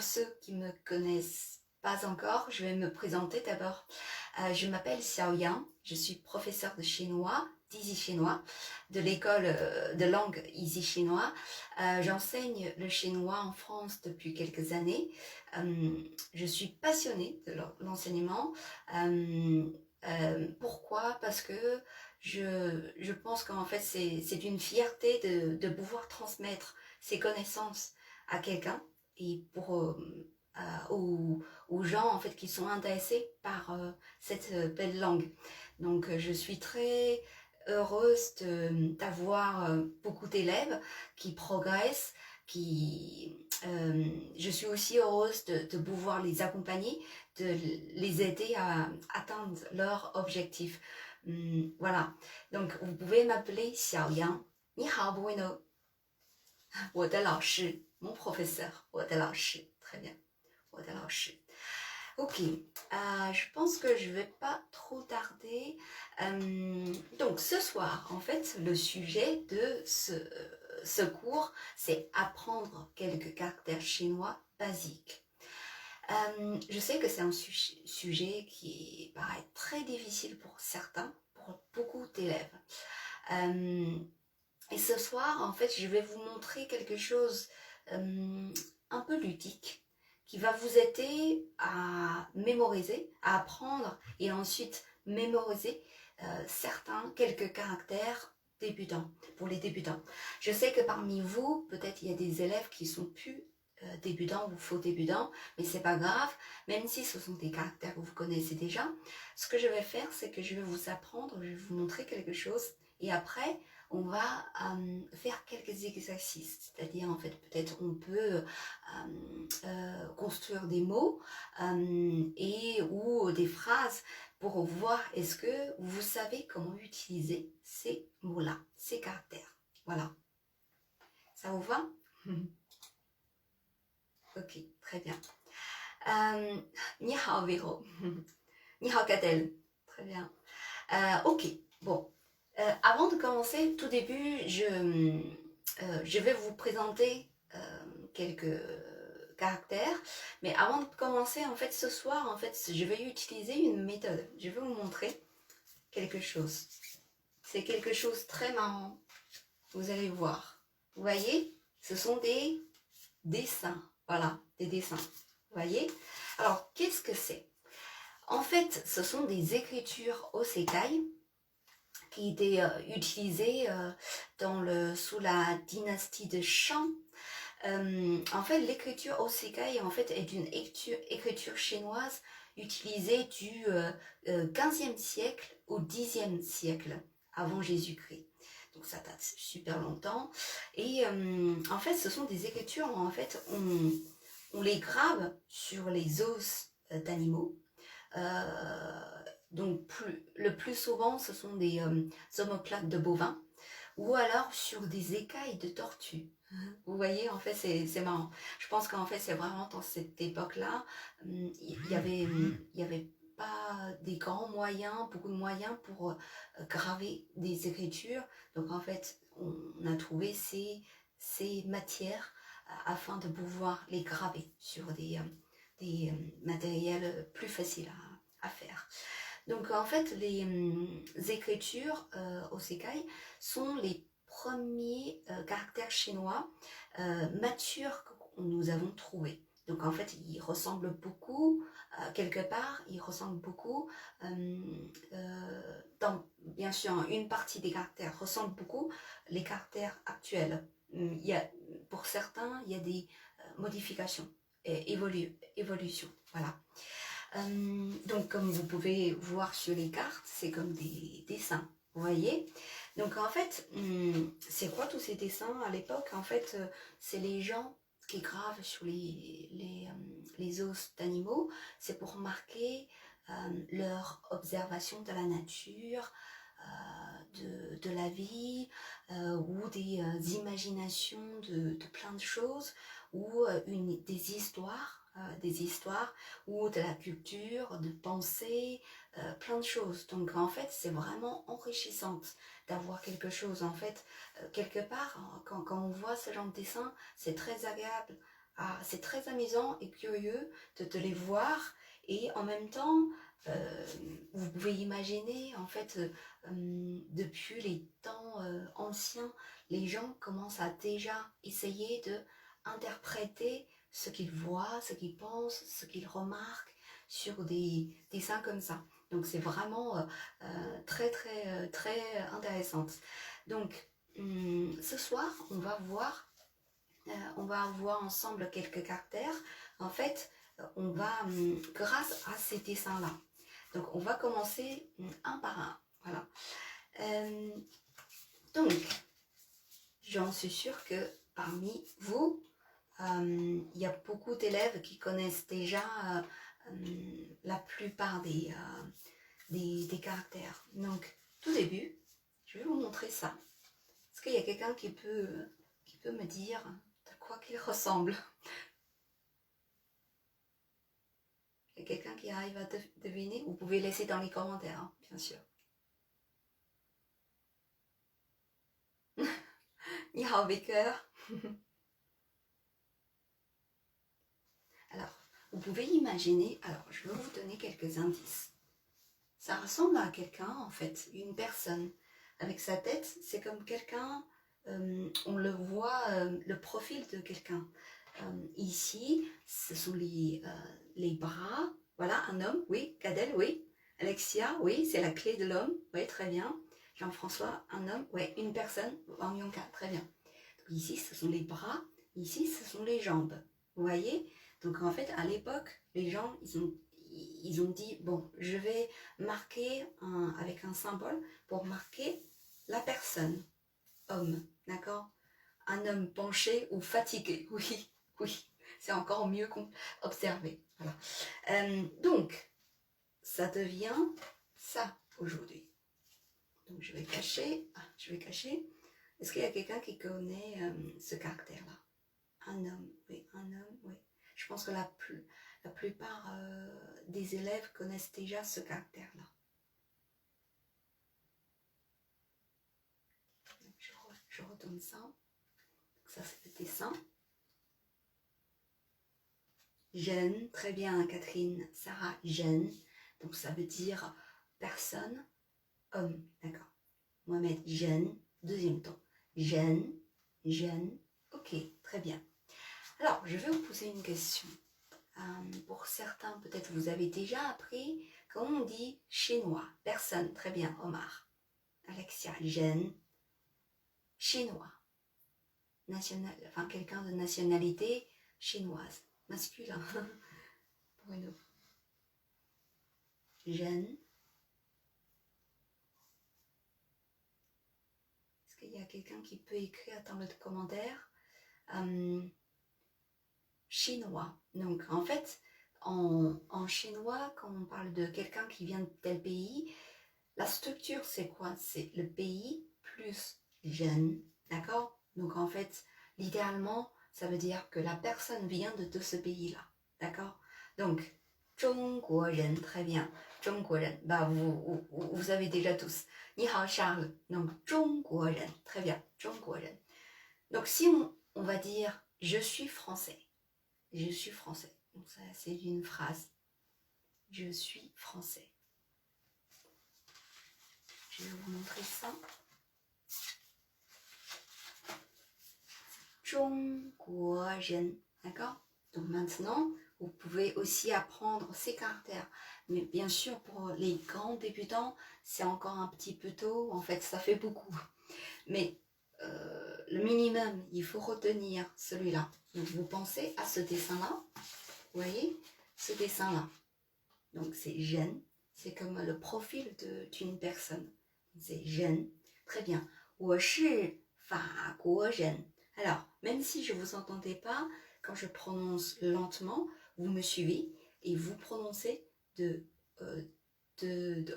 pour ceux qui ne me connaissent pas encore, je vais me présenter d'abord. Je m'appelle Xiao Yang, je suis professeure de chinois, d'Easy Chinois, de l'école de langue Easy Chinois. J'enseigne le chinois en France depuis quelques années. Je suis passionnée de l'enseignement. Pourquoi? Parce que je pense qu'en fait c'est une fierté de pouvoir transmettre ses connaissances à quelqu'un et aux gens en fait qui sont intéressés par cette belle langue. Donc je suis très heureuse d'avoir beaucoup d'élèves qui progressent, je suis aussi heureuse de pouvoir les accompagner, de les aider à atteindre leurs objectifs. Voilà, donc vous pouvez m'appeler Xiao Yang. 你好 Bruno. 我的老师 mon professeur, 我的老师 très bien, 我的老师 ok, je pense que je vais pas trop tarder. Donc ce soir, en fait, le sujet de ce cours, c'est apprendre quelques caractères chinois basiques. Je sais que c'est un sujet qui paraît très difficile pour certains, pour beaucoup d'élèves. Et ce soir, en fait, je vais vous montrer quelque chose un peu ludique qui va vous aider à mémoriser, à apprendre et ensuite mémoriser quelques caractères débutants, pour les débutants. Je sais que parmi vous, peut-être il y a des élèves qui sont plus débutants ou faux débutants, mais c'est pas grave, même si ce sont des caractères que vous connaissez déjà. Ce que je vais faire, c'est que je vais vous apprendre, je vais vous montrer quelque chose et après, on va faire quelques exercices, c'est-à-dire en fait peut-être on peut construire des mots ou des phrases pour voir est-ce que vous savez comment utiliser ces mots-là, ces caractères. Voilà. Ça vous va? Ok, très bien. 你好 Véro. 你好 Cadel. Très bien. Ok, bon. Avant de commencer, tout début, je vais vous présenter quelques caractères. Mais avant de commencer, en fait, ce soir, en fait, je vais utiliser une méthode. Je vais vous montrer quelque chose. C'est quelque chose de très marrant. Vous allez voir. Vous voyez, ce sont des dessins. Voilà, des dessins. Vous voyez? Alors, qu'est-ce que c'est? En fait, ce sont des écritures osekai qui étaient utilisées sous la dynastie de Shang. En fait, l'écriture osekai en fait, est une écriture chinoise utilisée du 15e siècle au 10e siècle avant Jésus-Christ. Donc ça date super longtemps. Et en fait, ce sont des écritures, en fait, on les grave sur les os d'animaux. Donc le plus souvent, ce sont des omoplates de bovins ou alors sur des écailles de tortues. Vous voyez, en fait, c'est marrant. Je pense qu'en fait, c'est vraiment dans cette époque-là, il y avait pas des grands moyens, beaucoup de moyens pour graver des écritures. Donc, en fait, on a trouvé ces matières afin de pouvoir les graver sur des matériels plus faciles à faire. Donc, en fait, les écritures osekai sont les premiers caractères chinois matures que nous avons trouvés. Donc en fait, ils ressemblent beaucoup, quelque part, ils ressemblent beaucoup, bien sûr, une partie des caractères ressemble beaucoup les caractères actuels. Pour certains, il y a des modifications et évolutions. Voilà. Donc comme vous pouvez voir sur les cartes, c'est comme des dessins, vous voyez. Donc en fait, c'est quoi tous ces dessins à l'époque? En fait, c'est les gens qui gravent sur les os d'animaux, c'est pour marquer leur observation de la nature, de la vie, ou des imaginations de plein de choses, ou des histoires ou de la culture, de pensée, plein de choses. Donc en fait, c'est vraiment enrichissant d'avoir quelque chose. En fait, quelque part, quand on voit ce genre de dessin, c'est très agréable c'est très amusant et curieux de les voir. Et en même temps, vous pouvez imaginer, en fait, depuis les temps anciens, les gens commencent à déjà essayer de interpréter ce qu'ils voient, ce qu'ils pensent, ce qu'ils remarquent sur des dessins comme ça. Donc c'est vraiment très intéressante. Donc ce soir, on va voir ensemble quelques caractères. En fait, on va, grâce à ces dessins-là, donc on va commencer un par un. Voilà. Donc, j'en suis sûre que parmi vous, il y a beaucoup d'élèves qui connaissent déjà la plupart des caractères. Donc, tout début, je vais vous montrer ça. Est-ce qu'il y a quelqu'un qui peut me dire de quoi qu'il ressemble? Il y a quelqu'un qui arrive à deviner? Vous pouvez laisser dans les commentaires, hein, bien sûr. 你好，Baker. Alors, vous pouvez imaginer, alors je vais vous donner quelques indices. Ça ressemble à quelqu'un, en fait, une personne. Avec sa tête, c'est comme quelqu'un, on le voit, le profil de quelqu'un. Ici, ce sont les bras. Voilà, un homme, oui. Cadel, oui. Alexia, oui, c'est la clé de l'homme. Oui, très bien. Jean-François, un homme, oui. Une personne, Wang Yongka, très bien. Donc ici, ce sont les bras. Ici, ce sont les jambes. Vous voyez? Donc en fait, à l'époque, les gens, ils ont dit, bon, je vais marquer avec un symbole pour marquer la personne, homme, d'accord? Un homme penché ou fatigué, oui, oui, c'est encore mieux observé. Voilà. Donc, ça devient ça aujourd'hui. Donc, je vais cacher. Est-ce qu'il y a quelqu'un qui connaît ce caractère-là? Un homme, oui, oui. Je pense que la plupart des élèves connaissent déjà ce caractère-là. Je retourne ça. Ça, c'est le dessin. Jeune, très bien Catherine, Sarah, jeune. Donc ça veut dire personne, homme, d'accord. Mohamed, jeune, deuxième temps. Jeune, ok, très bien. Alors, je vais vous poser une question. Pour certains, peut-être vous avez déjà appris comment on dit chinois. Personne, très bien, Omar. Alexia, jeune, chinois. National, enfin quelqu'un de nationalité chinoise, masculin. Bruno. Jeune. Est-ce qu'il y a quelqu'un qui peut écrire dans le commentaire? Chinois. Donc en fait, en chinois, quand on parle de quelqu'un qui vient de tel pays, la structure c'est quoi? C'est le pays plus jeune, d'accord? Donc en fait, littéralement, ça veut dire que la personne vient de ce pays-là, d'accord? Donc, 中国人, très bien. 中国人, bah vous avez déjà tous. 你好 Charles, donc 中国人, très bien. 中国人. Donc si on va dire je suis français. Je suis français. Donc ça c'est une phrase. Je suis français. Je vais vous montrer ça. 中国人, d'accord? Donc maintenant, vous pouvez aussi apprendre ces caractères. Mais bien sûr, pour les grands débutants, c'est encore un petit peu tôt. En fait, ça fait beaucoup. Mais le minimum, il faut retenir celui-là. Donc vous pensez à ce dessin-là. Vous voyez? Ce dessin-là. Donc c'est jeune. C'est comme le profil d'une personne. C'est jeune. Très bien. 我是法国人. Alors, même si je ne vous entendais pas, quand je prononce lentement, vous me suivez et vous prononcez de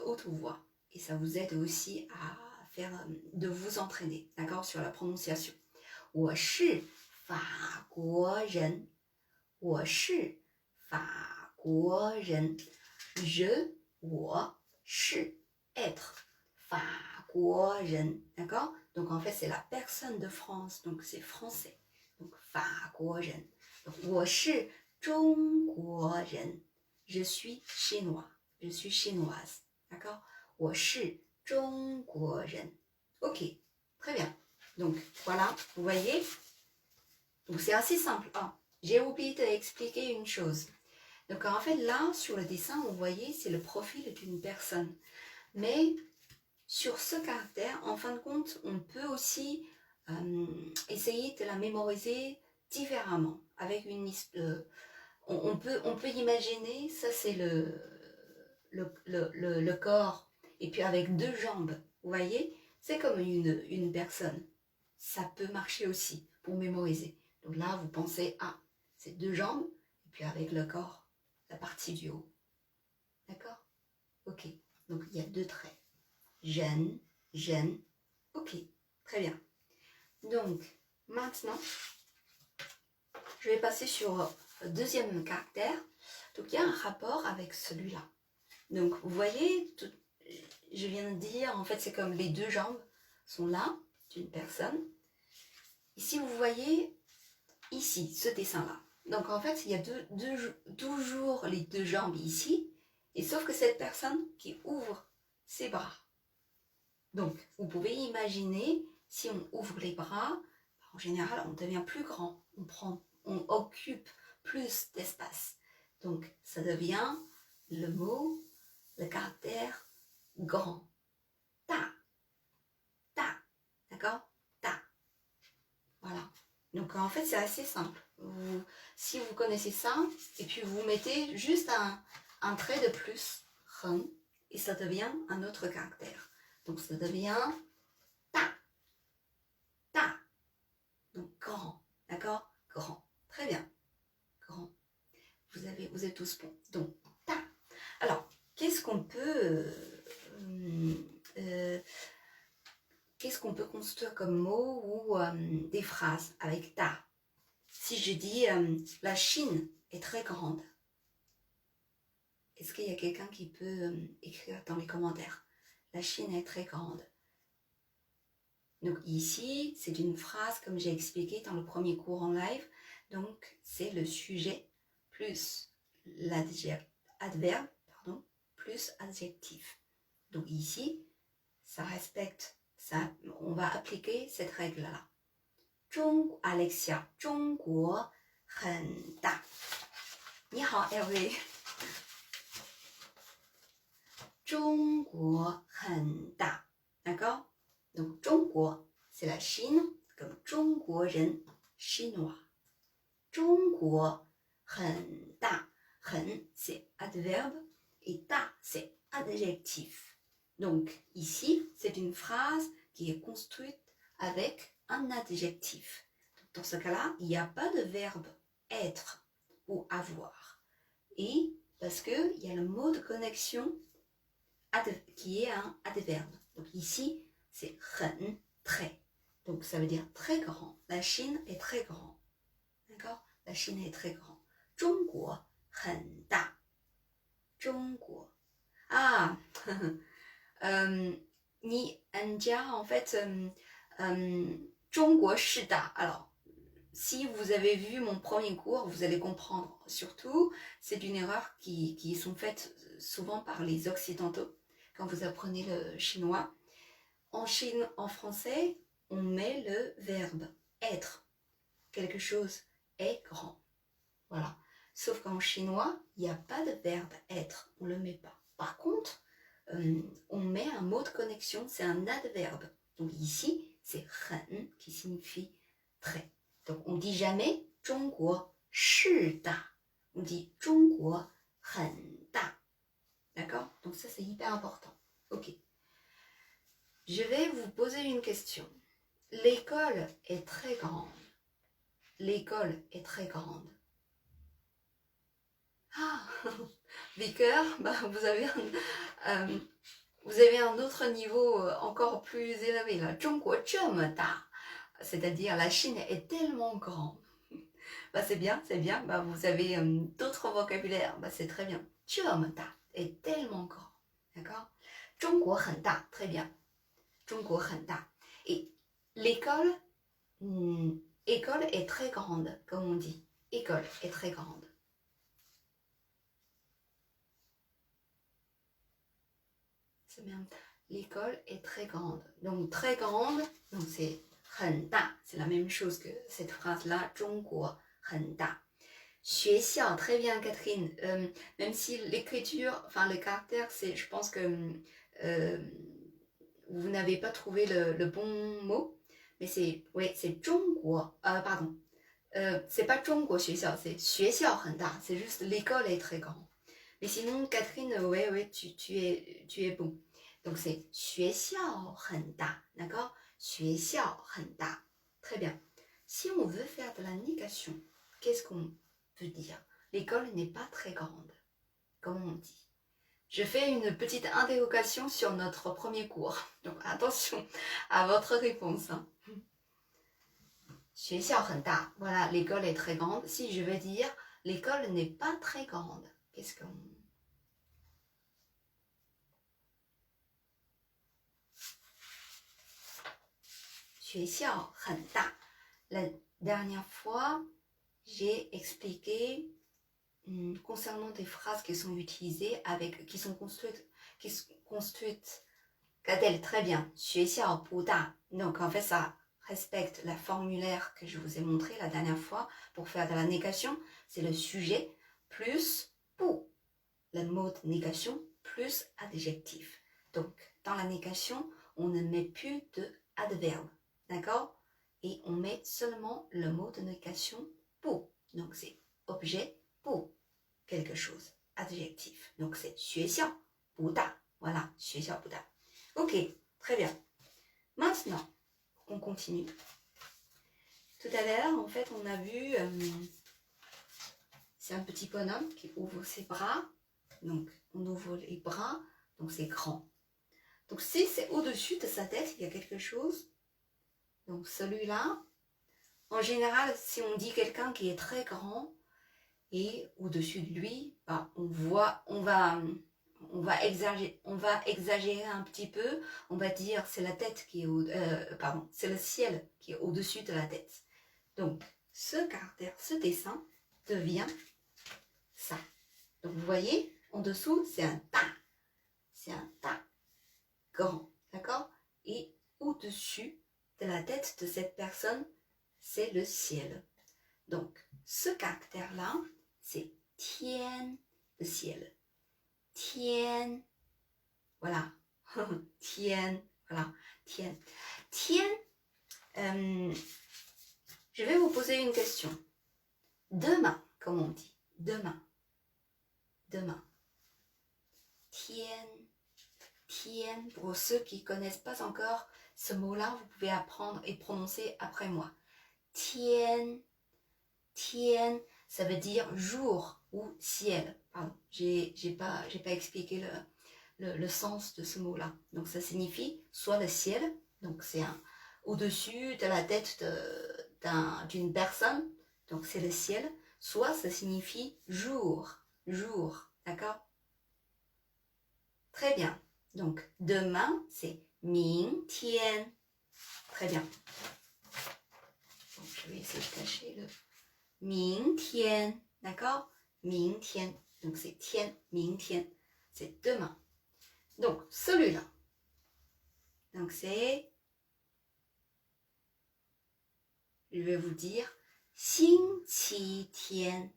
haute voix. Et ça vous aide aussi à faire, de vous entraîner, d'accord, sur la prononciation. 我是法国人. 我是法国人.我是 être. 法国人, d'accord? Donc en fait c'est la personne de France, donc c'est français. Donc 法国人.我是中国人 je suis chinois, je suis chinoise, d'accord? 我是中国人 ok, très bien. Donc voilà, vous voyez? Donc c'est assez simple. Ah, j'ai oublié d'expliquer une chose. Donc en fait là, sur le dessin, vous voyez, c'est le profil d'une personne. Mais sur ce caractère, en fin de compte, on peut aussi essayer de la mémoriser différemment. Avec une on peut imaginer, ça c'est le corps, et puis avec deux jambes, vous voyez, c'est comme une personne. Ça peut marcher aussi pour mémoriser. Donc là, vous pensez, ah, c'est deux jambes, et puis avec le corps, la partie du haut. D'accord? Ok, donc il y a deux traits. Jeune, jeune, ok, très bien. Donc, maintenant, je vais passer sur le deuxième caractère. Donc, il y a un rapport avec celui-là. Donc, vous voyez, je viens de dire, en fait, c'est comme les deux jambes sont là, d'une personne. Ici, vous voyez, ici, ce dessin-là. Donc, en fait, il y a toujours les deux jambes ici, et sauf que cette personne qui ouvre ses bras. Donc, vous pouvez imaginer, si on ouvre les bras, en général, on devient plus grand, on occupe plus d'espace. Donc, ça devient le mot, le caractère grand. Ta, ta, d'accord? Ta. Voilà. Donc, en fait, c'est assez simple. Si vous connaissez ça, et puis vous mettez juste un trait de plus, ren, et ça devient un autre caractère. Donc, ça devient ta, ta. Donc, grand, d'accord? Grand. Très bien. Grand. Vous êtes tous bons. Donc, ta. Alors, qu'est-ce qu'on peut construire comme mot ou des phrases avec ta? Si je dis la Chine est très grande, est-ce qu'il y a quelqu'un qui peut écrire dans les commentaires? La Chine est très grande. Donc ici, c'est une phrase comme j'ai expliqué dans le premier cours en live. Donc c'est le sujet plus l'adverbe, plus adjectif. Donc ici, ça respecte, ça, on va appliquer cette règle-là. Alexia, 中国很大. 你好 Hervé. 中国很大. D'accord? Donc, 中国, c'est la Chine, comme 中国人, chinois. 中国很大, 很, c'est adverbe, et 大, c'est adjectif. Donc, ici, c'est une phrase qui est construite avec un adjectif. Dans ce cas-là, il n'y a pas de verbe être ou avoir. Et parce qu'il y a le mot de connexion qui est un adverbe. Donc ici, c'est 很, très. Donc ça veut dire très grand. La Chine est très grand. D'accord? La Chine est très grand. 中国很大. 中国. Ah, en fait, 中国是大. Alors, si vous avez vu mon premier cours, vous allez comprendre. Surtout, c'est une erreur qui sont faites souvent par les Occidentaux quand vous apprenez le chinois. En français, on met le verbe être. Quelque chose est grand. Voilà. Sauf qu'en chinois, il n'y a pas de verbe être. On ne le met pas. Par contre, on met un mot de connexion, c'est un adverbe. Donc ici, c'est 很 qui signifie très. Donc on ne dit jamais 中国是大. On dit 中国很大. D'accord? Donc ça, c'est hyper important. Ok. Je vais vous poser une question. L'école est très grande. L'école est très grande. Ah, Vicker, bah, vous avez un autre niveau encore plus élevé là. 中国这么大. C'est-à-dire la Chine est tellement grande. Bah, c'est bien. Bah, vous avez d'autres vocabulaires. Bah, c'est très bien. 这么大 est tellement grand. D'accord? 中国很大, très bien. 中国很大. Et l'école, école est très grande, comme on dit. école est très grande. C'est bien. L'école est très grande. Donc très grande, donc c'est 很大. C'est la même chose que cette phrase-là, 中国很大. 学校, très bien Catherine. Même si l'écriture, enfin le caractère, c'est, je pense que vous n'avez pas trouvé le bon mot, mais c'est, oui, c'est 中国, pardon. C'est pas 中国学校, c'est 学校很大, c'est juste l'école est très grande. Mais sinon, Catherine, ouais, tu es bon. Donc c'est 学校很大, d'accord? 学校很大. Très bien. Si on veut faire de la négation, qu'est-ce qu'on peut dire? L'école n'est pas très grande. Comment on dit? Je fais une petite interrogation sur notre premier cours. Donc attention à votre réponse. 学校很大. Voilà, l'école est très grande. Si je veux dire l'école n'est pas très grande, qu'est-ce qu'on... La dernière fois, j'ai expliqué concernant des phrases qui sont utilisées avec, qui sont construites, Cadel, très bien, 学校不大. Donc en fait, ça respecte la formulaire que je vous ai montré la dernière fois pour faire de la négation. C'est le sujet plus pou, le mot de négation plus adjectif. Donc dans la négation, on ne met plus de adverbe. D'accord? Et on met seulement le mot de négation pour. Donc c'est objet pour quelque chose. Adjectif. Donc c'est 学校不大. Voilà, 学校不大. Ok, très bien. Maintenant, on continue. Tout à l'heure, en fait, on a vu... c'est un petit bonhomme qui ouvre ses bras. Donc, on ouvre les bras. Donc, c'est grand. Donc, si c'est au-dessus de sa tête, il y a quelque chose... Donc celui-là, en général, si on dit quelqu'un qui est très grand et au-dessus de lui, bah, on va exagérer un petit peu. On va dire c'est la tête qui est c'est le ciel qui est au-dessus de la tête. Donc ce caractère, ce dessin devient ça. Donc vous voyez, en dessous c'est un ta, grand, d'accord? Et au-dessus de la tête de cette personne, c'est le ciel. Donc, ce caractère-là, c'est tien, le ciel. Tien, voilà. Tien, voilà. Tien. Tien, je vais vous poser une question. Demain, comme on dit. Demain. Demain. Tien. Tien, pour ceux qui ne connaissent pas encore ce mot-là, vous pouvez apprendre et prononcer après moi. Tien, tien, ça veut dire jour ou ciel. Pardon, j'ai pas expliqué le sens de ce mot-là. Donc ça signifie soit le ciel, donc c'est au-dessus de la tête d'une personne, donc c'est le ciel, soit ça signifie jour, d'accord? Très bien. Donc demain, c'est 明天. Très bien. Donc, je vais essayer de cacher le 明天. D'accord? 明天. Donc, c'est tien, 明天. C'est demain. Donc, celui-là. Donc, c'est... Je vais vous dire 星期天.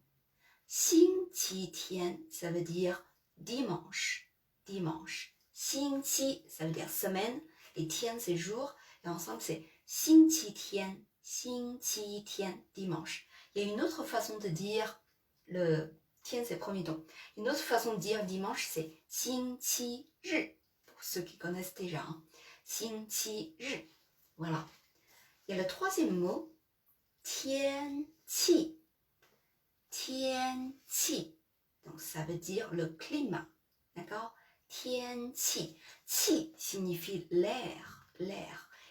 星期天, ça veut dire dimanche. Dimanche. 星期, ça veut dire semaine, et tien, c'est jour, et ensemble, c'est 星期天, 星期天, dimanche. Il y a une autre façon de dire, le tien, c'est premier ton. Une autre façon de dire dimanche, c'est 星期日, pour ceux qui connaissent déjà. 星期日, voilà. Il y a le troisième mot, 天气. 天气, donc ça veut dire le climat, d'accord? 天气, qi signifie l'air.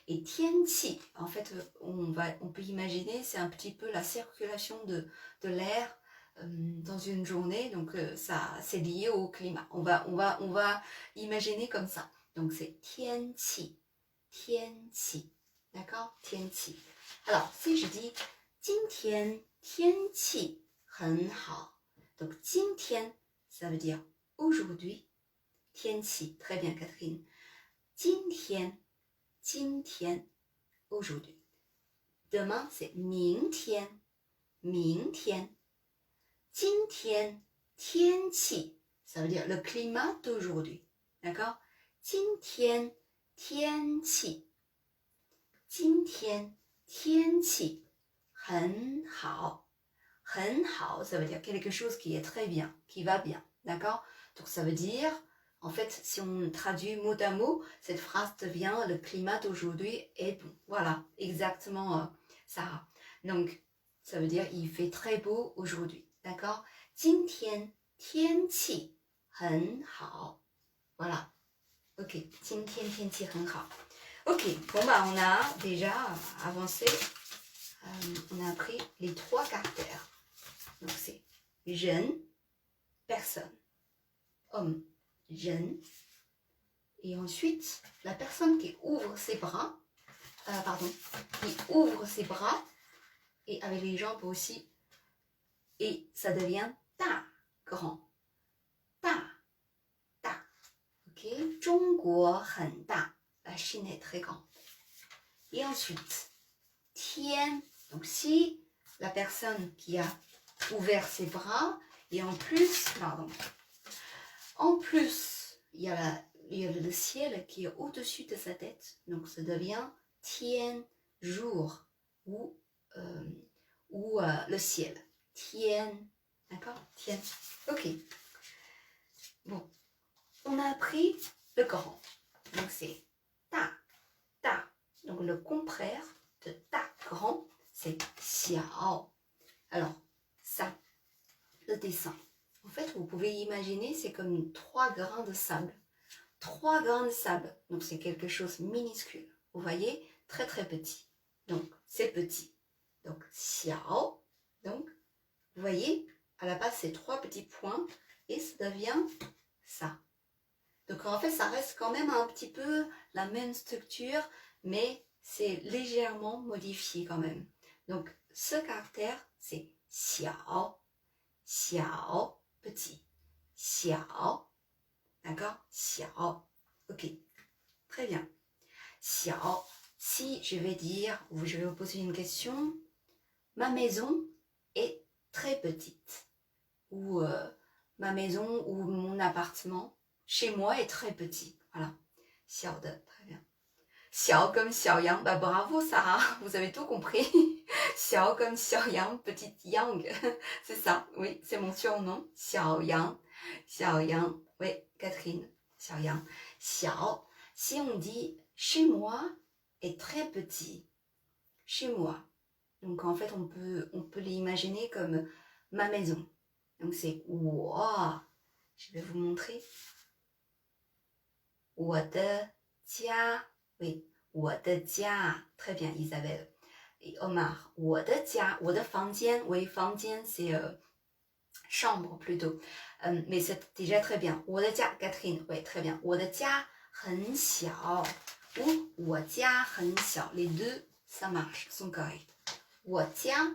Et 天气, en fait, on peut imaginer, c'est un petit peu la circulation de l'air dans une journée, donc ça, c'est lié au climat. On va imaginer comme ça. Donc c'est 天气, d'accord? 天气. Alors, si je dis 今天天气很好. Donc, 今天, ça veut dire aujourd'hui. 天气, très bien Catherine. 今天, aujourd'hui. Demain, c'est 明天, 明天. 今天, 天气, ça veut dire le climat d'aujourd'hui. D'accord? 今天, 天气. 今天, 天气, 很好. 很好, ça veut dire quelque chose qui est très bien, qui va bien. D'accord? Donc ça veut dire, en fait, si on traduit mot à mot, cette phrase devient le climat d'aujourd'hui est bon. Voilà, exactement, Sarah. Donc, ça veut dire il fait très beau aujourd'hui. D'accord? 今天天气很好. Voilà. Ok, 今天天气很好. Ok, bon bah on a déjà avancé. On a appris les 3 caractères. Donc c'est jeune, personne, homme, jeune. Et ensuite, la personne qui ouvre ses bras, qui ouvre ses bras, et avec les jambes aussi, et ça devient ta, grand. Ta, ta. Ok? 中国很大. La Chine est très grande. Et ensuite, tien. Donc si la personne qui a ouvert ses bras, et en plus, il y a le ciel qui est au-dessus de sa tête, donc ça devient tien, jour, ou le ciel. Tien, d'accord? Tien. Ok. Bon, on a appris le grand. Donc c'est ta, ta. Donc le contraire de ta, grand, c'est xiao. Alors, ça, le dessin. En fait, vous pouvez imaginer, c'est comme 3 grains de sable. 3 grains de sable. Donc, c'est quelque chose minuscule. Vous voyez, très très petit. Donc, c'est petit. Donc, xiao. Donc, vous voyez, à la base, c'est 3 petits points et ça devient ça. Donc, en fait, ça reste quand même un petit peu la même structure, mais c'est légèrement modifié quand même. Donc, ce caractère, c'est xiao. Xiao, petit. Xiao. D'accord? Xiao. Ok. Très bien. Xiao. Si je vais dire, ou je vais vous poser une question, ma maison est très petite. Ou ma maison ou mon appartement chez moi est très petit. Voilà. Xiao de. Très bien. Xiao comme Xiaoyang. Bah bravo Sarah, vous avez tout compris. Xiao comme Xiaoyang, petite Yang. C'est ça, oui, c'est mon surnom. Xiaoyang. Xiaoyang. Oui, Catherine. Xiaoyang. Xiao. Si on dit chez moi est très petit. Chez moi. Donc en fait, on peut l'imaginer comme ma maison. Donc c'est wow. Je vais vous montrer. 我的家. Oui, 我的家. Très bien, Isabelle. Et Omar, 我的家, 我的房间. Oui, 房间, c'est chambre plutôt. Mais c'est déjà très bien. 我的家, Catherine, oui, très bien. 我的家很小. Ou 我家很小. Les deux, ça marche, sont corrects. 我家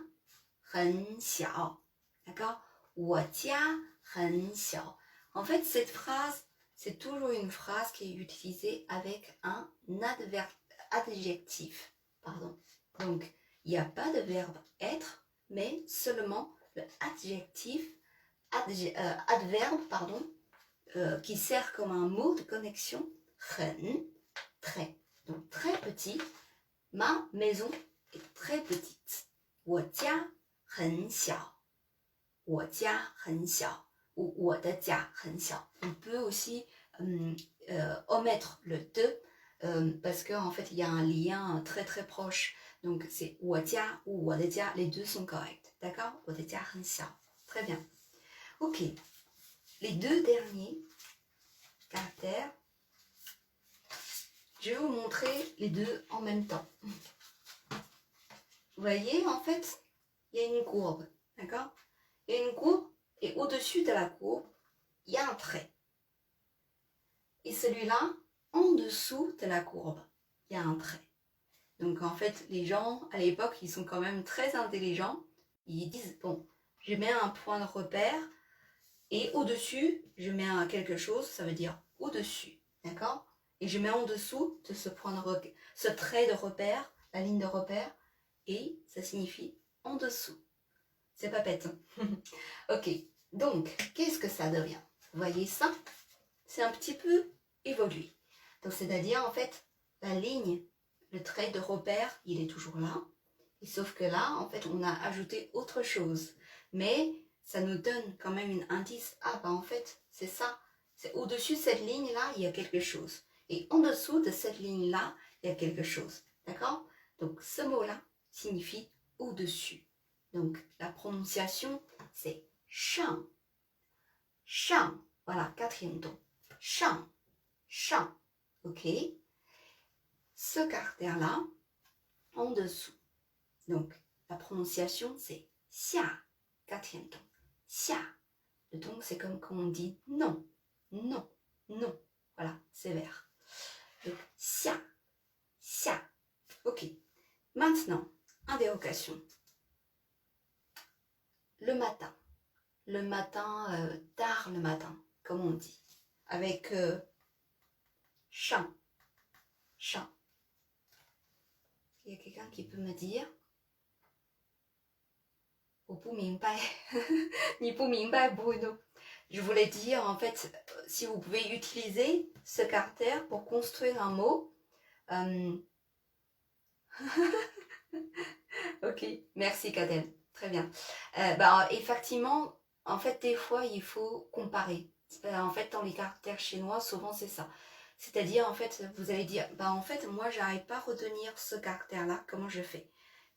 很小. D'accord? 我家很小. En fait, cette phrase, c'est toujours une phrase qui est utilisée avec un adjectif. Pardon. Donc, il n'y a pas de verbe être, mais seulement le adverbe, qui sert comme un mot de connexion. 很, très. Donc, très petit. Ma maison est très petite. 我家很小. 我家很小. Ou 我的家很小. On peut aussi omettre le de parce qu'en fait il y a un lien très très proche. Donc c'est 我家 ou 我的家, les deux sont corrects. D'accord? 我的家很小. Très bien. Ok. Les deux derniers caractères, je vais vous montrer les deux en même temps. Vous voyez, en fait, il y a une courbe. D'accord? Il y a une courbe. Et au-dessus de la courbe, il y a un trait. Et celui-là, en dessous de la courbe, il y a un trait. Donc en fait, les gens, à l'époque, ils sont quand même très intelligents. Ils disent, bon, je mets un point de repère et au-dessus, je mets quelque chose, ça veut dire au-dessus, d'accord? Et je mets en dessous de ce ce trait de repère, la ligne de repère, et ça signifie en dessous. C'est pas bête. Ok, donc, qu'est-ce que ça devient? Vous voyez ça? C'est un petit peu évolué. Donc, c'est-à-dire, en fait, la ligne, le trait de repère, il est toujours là. Et sauf que là, en fait, on a ajouté autre chose. Mais ça nous donne quand même un indice. Ah, bah en fait, c'est ça. C'est au-dessus de cette ligne-là, il y a quelque chose. Et en dessous de cette ligne-là, il y a quelque chose. D'accord? Donc, ce mot-là signifie au-dessus. Donc, la prononciation, c'est shang. Shang. Voilà, quatrième ton. Shang. Shang. OK? Ce caractère-là, en dessous. Donc, la prononciation, c'est xia. Quatrième ton. Xia. Le ton, c'est comme quand on dit non. Non. Non. Voilà, sévère. Donc, xia. Xia. OK. Maintenant, interrogation. Le matin. Le matin, tard le matin, comme on dit. Avec chant. Chant. Il y a quelqu'un qui peut me dire? 我不明白. 你不明白 Bruno. Je voulais dire, en fait, si vous pouvez utiliser ce caractère pour construire un mot. Ok, merci Kadel. Très bien. Effectivement, en fait, des fois, il faut comparer. En fait, dans les caractères chinois, souvent, c'est ça. C'est-à-dire, en fait, vous allez dire, en fait, moi, j'arrive pas à retenir ce caractère-là, comment je fais?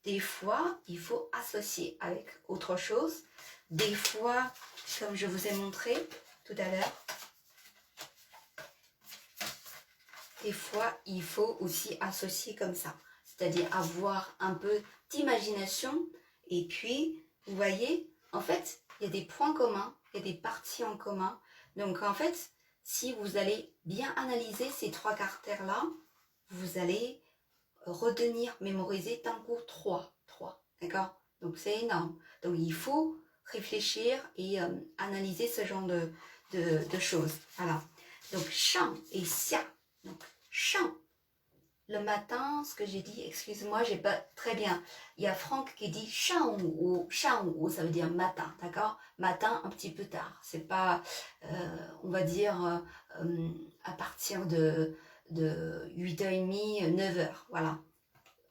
Des fois, il faut associer avec autre chose. Des fois, comme je vous ai montré tout à l'heure, des fois, il faut aussi associer comme ça. C'est-à-dire avoir un peu d'imagination. Et puis, vous voyez, en fait, il y a des points communs, il y a des parties en commun. Donc, en fait, si vous allez bien analyser ces trois caractères-là, vous allez retenir, mémoriser d'un coup 3. D'accord? Donc, c'est énorme. Donc, il faut réfléchir et analyser ce genre de choses. Voilà. Donc, shang et xia. Donc, shang. Le matin, ce que j'ai dit, excuse-moi, j'ai pas très bien. Il y a Franck qui dit shang ou ça veut dire matin, d'accord? Matin un petit peu tard. C'est pas, on va dire, à partir de 8h30, 9h, voilà.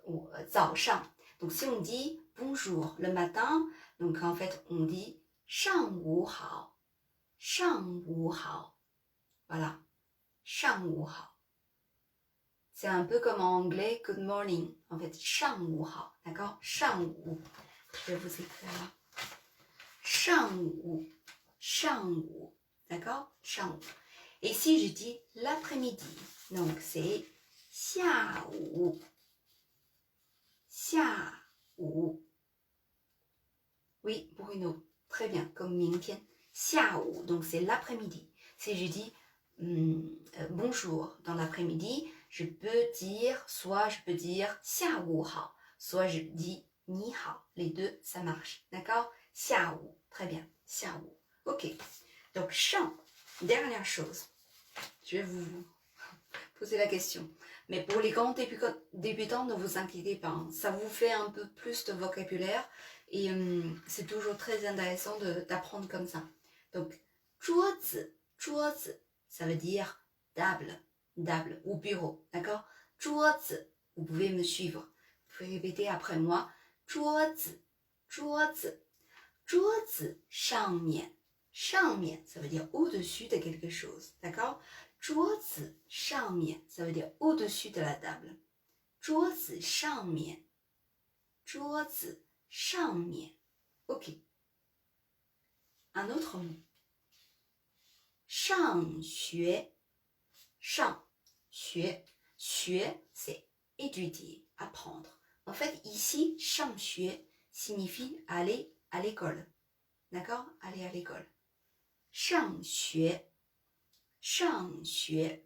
Ou zao shang. Donc si on dit bonjour le matin, donc en fait on dit shang wu hao. Shang wu hao. Voilà. Shang wu hao. C'est un peu comme en anglais good morning. En fait, shang wu hao. D'accord? Shang wu. Je vais vous écrire là. Shang wu. Shang wu. D'accord? Shang wu. Et si je dis l'après-midi, donc c'est xia wu. Xia wu. Oui, Bruno. Très bien. Comme mingtian. Xia wu. Donc c'est l'après-midi. Si je dis bonjour dans l'après-midi, je peux dire, soit je peux dire xia wu hao, soit je dis ni hao. Les deux, ça marche. D'accord? Xia wu. Très bien. Xia wu. Ok. Donc, shang. Dernière chose. Je vais vous poser la question. Mais pour les grands débutants, ne vous inquiétez pas. Hein. Ça vous fait un peu plus de vocabulaire et c'est toujours très intéressant d'apprendre comme ça. Donc, 桌子, 桌子, ça veut dire table, table ou bureau, d'accord? 桌子, vous pouvez me suivre. Vous pouvez répéter après moi. 桌子, 桌子, 桌子上面, 上面, ça veut dire au-dessus de quelque chose, d'accord? 桌子上面, ça veut dire au-dessus de la table. 桌子上面, 桌子上面. Ok. Un autre mot. 上学, 上学, 学 c'est étudier, apprendre. En fait, ici, 上学 signifie aller à l'école. D'accord? Aller à l'école. 上学, 上学.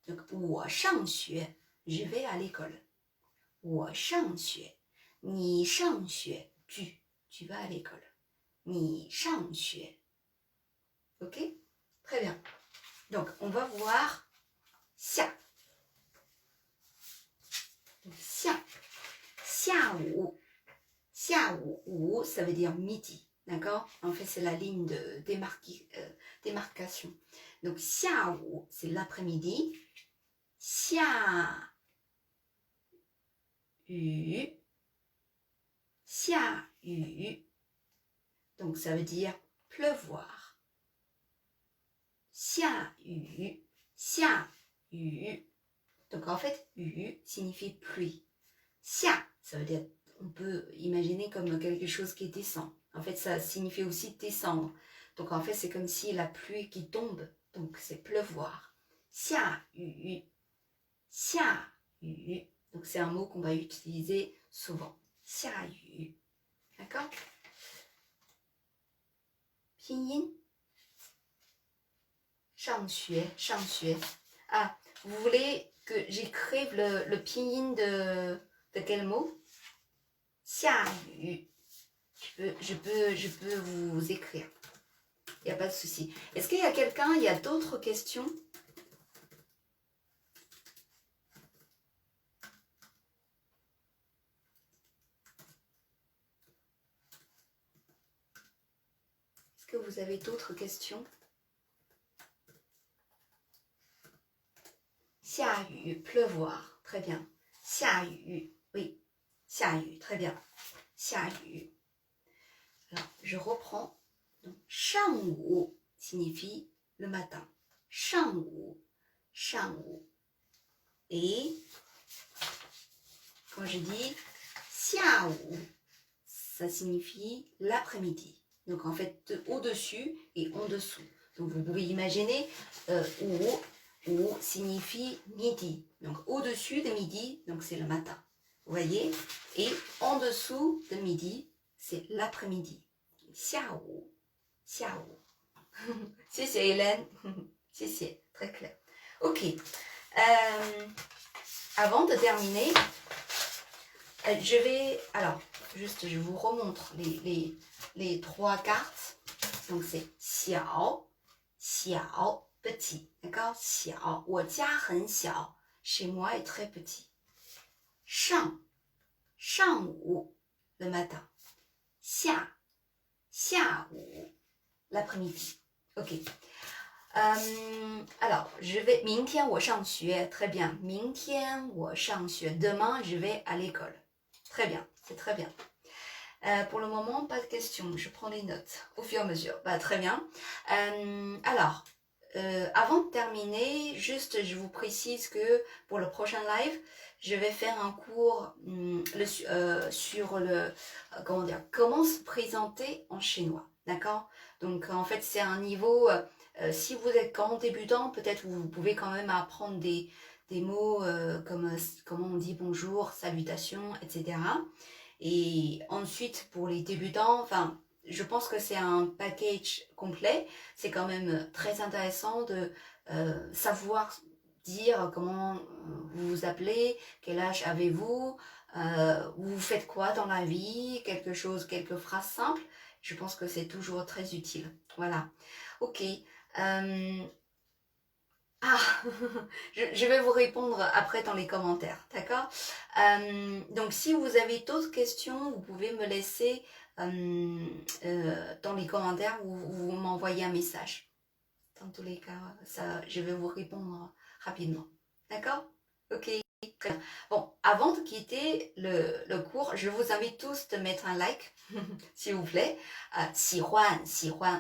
Donc, 我上学, je vais à l'école. 我上学, 你上学, tu vas à l'école. 你上学. Ok? Très bien. Donc, on va voir 下. 下午, 午, ça veut dire midi. D'accord? En fait, c'est la ligne de démarcation. Donc, 下午, c'est l'après-midi. 下雨. 下雨. Donc, ça veut dire pleuvoir. 下雨. 下雨. Donc, en fait, 雨 signifie pluie. 下, ça veut dire, on peut imaginer comme quelque chose qui descend. En fait, ça signifie aussi descendre. Donc, en fait, c'est comme si la pluie qui tombe. Donc, c'est pleuvoir. 下雨. 下雨. Donc, c'est un mot qu'on va utiliser souvent. 下雨. D'accord? 拼音. 上学. Ah, vous voulez que j'écrive le pinyin de quel mot? 下雨. Je peux vous écrire. Il n'y a pas de souci. Est-ce qu'il y a quelqu'un, il y a d'autres questions? Est-ce que vous avez d'autres questions? 下雨, pleuvoir. Très bien. 下雨, oui. 下雨, très bien. 下雨. Alors, je reprends. Donc, 上午 signifie le matin. 上午. Et quand je dis 下午, ça signifie l'après-midi. Donc, en fait, au-dessus et en dessous. Donc, vous pouvez imaginer ou signifie midi. Donc, au-dessus de midi, donc c'est le matin. Vous voyez? Et en dessous de midi, c'est l'après-midi. 下午. 谢谢 Hélène. 谢谢, très clair. Ok. Avant de terminer, je vais... Alors, juste, je vous remontre les trois cartes. Donc, c'est 小, petit. D'accord? 小, 我家很小. Chez moi est très petit. 上午, le matin. 下午, l'après-midi. Ok. Alors, je vais... 明天我上学. Très bien. 明天我上学. Demain, je vais à l'école. Très bien. C'est très bien. Pour le moment, pas de questions. Je prends les notes au fur et à mesure. Bah, très bien. Alors, avant de terminer, juste je vous précise que pour le prochain live, je vais faire un cours sur le comment se présenter en chinois. D'accord? Donc en fait, c'est un niveau, si vous êtes grand débutant, peut-être vous pouvez quand même apprendre des mots comme comment on dit bonjour, salutations, etc. Et ensuite, pour les débutants, enfin, je pense que c'est un package complet. C'est quand même très intéressant de savoir dire comment vous vous appelez, quel âge avez-vous, vous faites quoi dans la vie, quelques phrases simples. Je pense que c'est toujours très utile. Voilà. Ok. Je vais vous répondre après dans les commentaires, d'accord? Donc, si vous avez d'autres questions, vous pouvez me laisser dans les commentaires ou vous m'envoyez un message. Dans tous les cas, je vais vous répondre rapidement. D'accord? Ok, très bien. Bon, avant de quitter le cours, je vous invite tous de mettre un like, s'il vous plaît. 喜欢,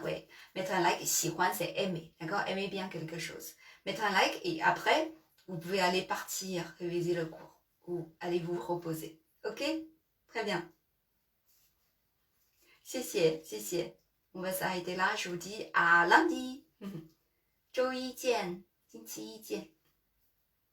ouais. Mettre un like, 喜欢 c'est aimer, d'accord? Aimer bien quelque chose. Mettre un like et après, vous pouvez aller partir réviser le cours ou aller vous reposer. Ok? Très bien. 谢谢. On va s'arrêter là. Je vous dis à lundi. 周一见，星期一见。